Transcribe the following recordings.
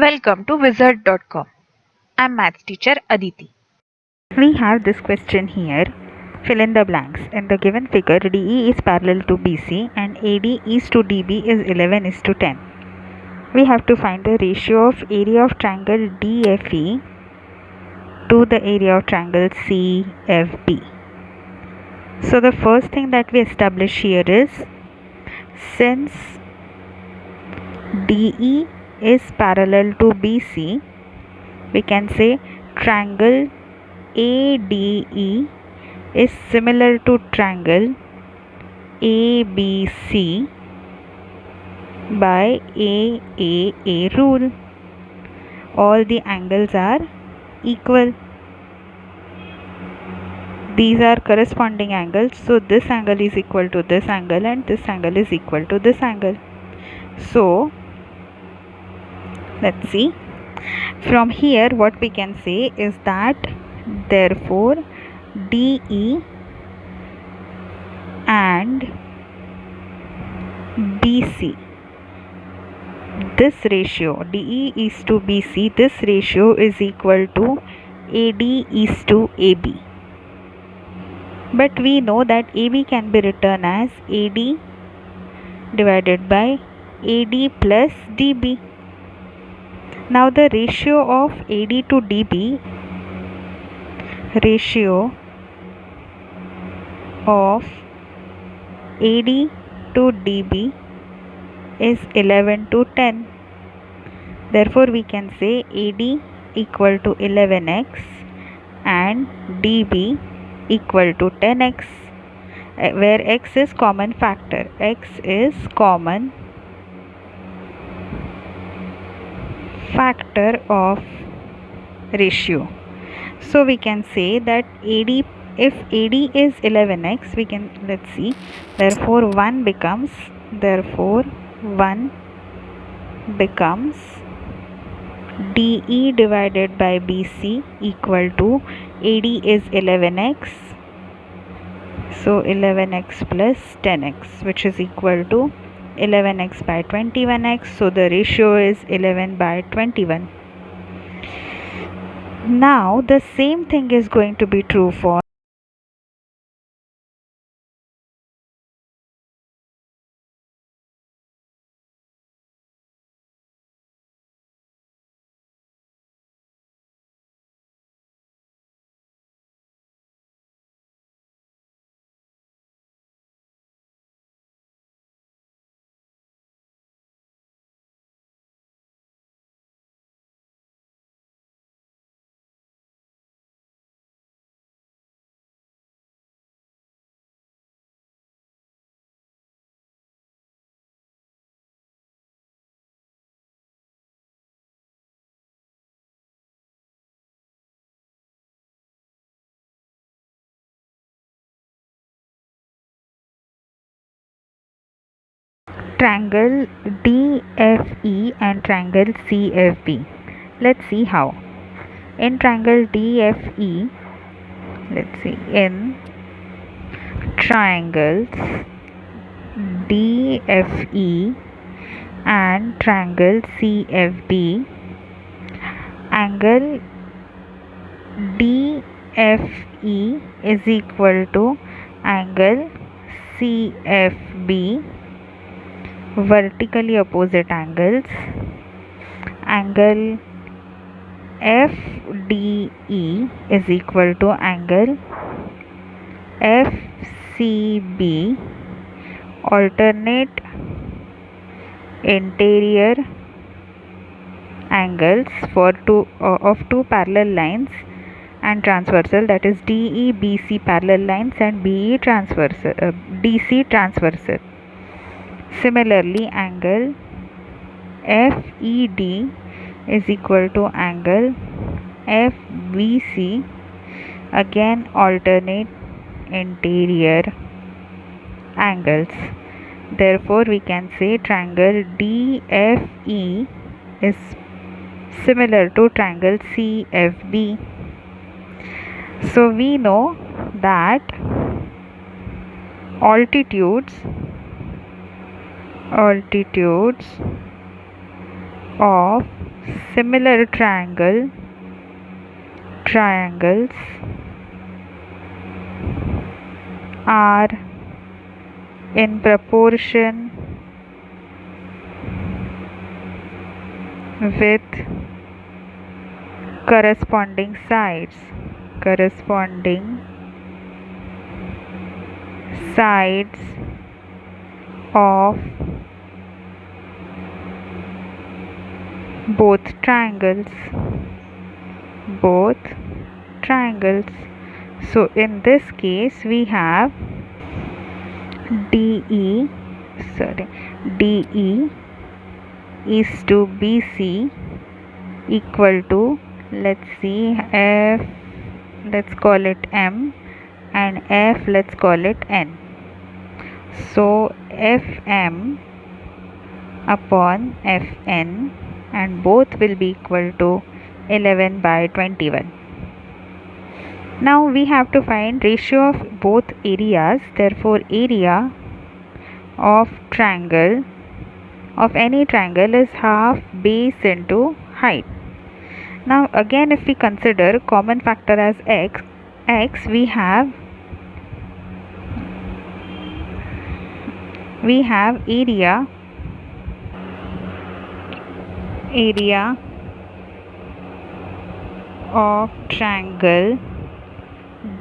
Welcome to wizard.com. I'm maths teacher Aditi. We have this question here. Fill in the blanks. In the given figure, DE is parallel to BC and AD is to DB is 11 is to 10. We have to find the ratio of area of triangle DFE to the area of triangle CFB. So the first thing that we establish here is, since DE is parallel to BC, we can say triangle ADE is similar to triangle ABC by AAA rule. All the angles are equal. These are corresponding angles, so this angle is equal to this angle and this angle is equal to this angle. So let's see. From here what we can say is that therefore DE and BC, this ratio DE is to BC, this ratio is equal to AD is to AB. But we know that AB can be written as AD divided by AD plus DB. Now the ratio of AD to DB, ratio of AD to DB is 11 to 10. Therefore we can say AD equal to 11x and DB equal to 10x, where x is common factor. X is common factor of ratio. So we can say that AD, if AD is 11x, we can, let's see, therefore 1 becomes DE divided by BC equal to AD is 11x, so 11x plus 10x, which is equal to 11x by 21x, so the ratio is 11 by 21. Now the same thing is going to be true for triangle DFE and triangle CFB. Let's see how. In triangle DFE, let's see, in triangles DFE and triangle CFB, angle DFE is equal to angle CFB, vertically opposite angles. Angle FDE is equal to angle FCB, alternate interior angles for two parallel lines and transversal, that is DEBC parallel lines and BE transversal, DC transversal. Similarly, angle FED is equal to angle FBC, again alternate interior angles. Therefore we can say triangle DFE is similar to triangle CFB. So we know that altitudes of similar triangles are in proportion with corresponding sides of both triangles both triangles. So in this case we have DE DE is to BC equal to, let's see, F, let's call it M, and F, let's call it N. So FM upon Fn, and both will be equal to 11 by 21. Now we have to find ratio of both areas. Therefore area of any triangle is half base into height. Now again, if we consider common factor as x, we have area of triangle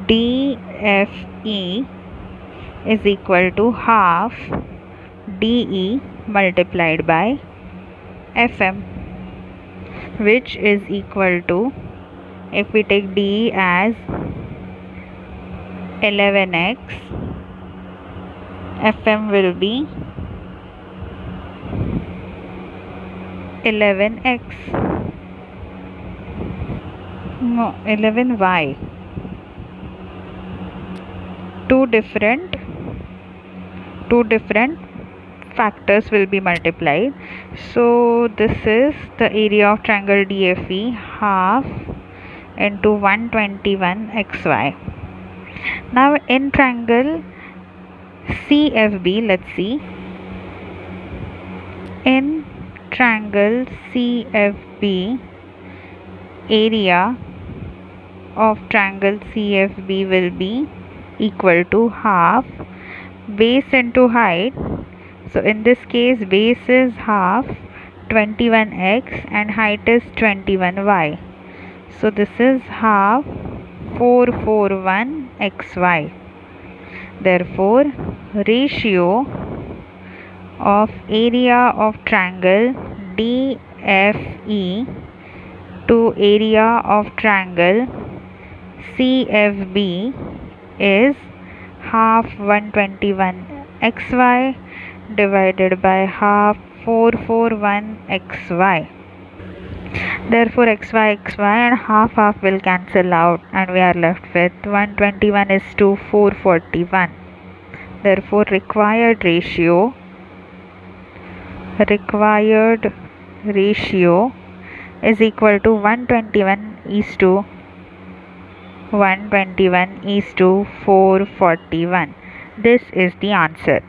DFE is equal to half DE multiplied by FM, which is equal to, if we take DE as 11x, FM will be 11x, no, 11y. Two different factors will be multiplied. So this is the area of triangle DFE, half into 121xy. Now in triangle CFB, let's see. In triangle CFB, area of triangle CFB will be equal to half base into height. So in this case, base is half 21x and height is 21y. So this is half 441xy. Therefore, ratio of area of triangle DFE to area of triangle CFB is half 121xy divided by half 441xy. Therefore xy and half will cancel out and we are left with 121 is to 441. Therefore required ratio is equal to 121 is to 441. This is the answer.